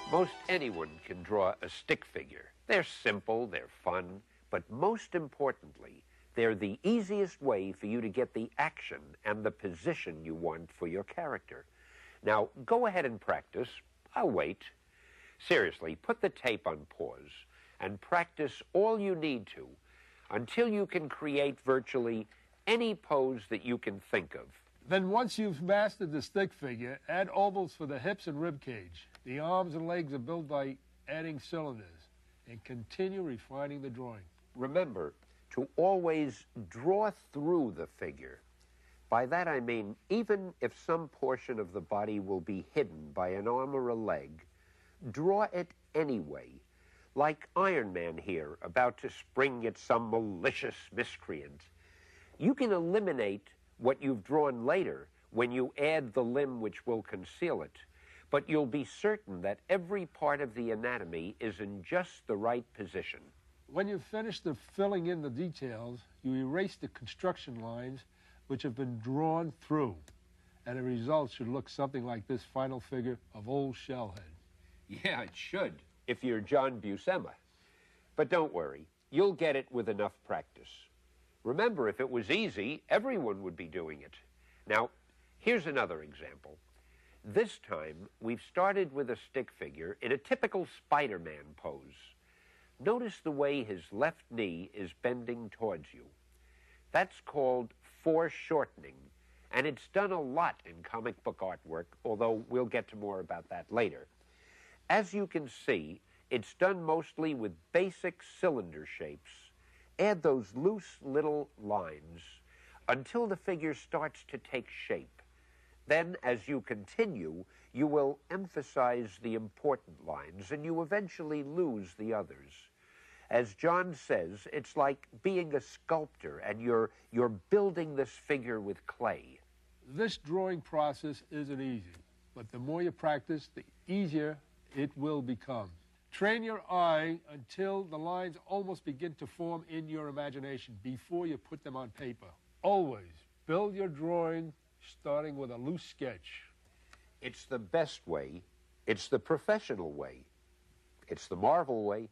Most anyone can draw a stick figure. They're simple, they're fun, but most importantly, they're the easiest way for you to get the action and the position you want for your character. Now, go ahead and practice. I'll wait. Seriously, put the tape on pause and practice all you need to until you can create virtually any pose that you can think of. Then once you've mastered the stick figure, add ovals for the hips and rib cage. The arms and legs are built by adding cylinders, and continue refining the drawing. Remember to always draw through the figure. By that I mean, even if some portion of the body will be hidden by an arm or a leg, draw it anyway, like Iron Man here, about to spring at some malicious miscreant. You can eliminate what you've drawn later when you add the limb which will conceal it, but you'll be certain that every part of the anatomy is in just the right position. When you've finished filling in the details, you erase the construction lines which have been drawn through, and the result should look something like this final figure of Old Shellhead. Yeah, it should, if you're John Buscema. But don't worry, you'll get it with enough practice. Remember, if it was easy, everyone would be doing it. Now, here's another example. This time, we've started with a stick figure in a typical Spider-Man pose. Notice the way his left knee is bending towards you. That's called foreshortening, and it's done a lot in comic book artwork, although we'll get to more about that later. As you can see, it's done mostly with basic cylinder shapes. Add those loose little lines until the figure starts to take shape. Then, as you continue, you will emphasize the important lines, and you eventually lose the others. As John says, it's like being a sculptor, and you're building this figure with clay. This drawing process isn't easy, but the more you practice, the easier it will become. Train your eye until the lines almost begin to form in your imagination before you put them on paper. Always build your drawing starting with a loose sketch. It's the best way. It's the professional way. It's the Marvel way.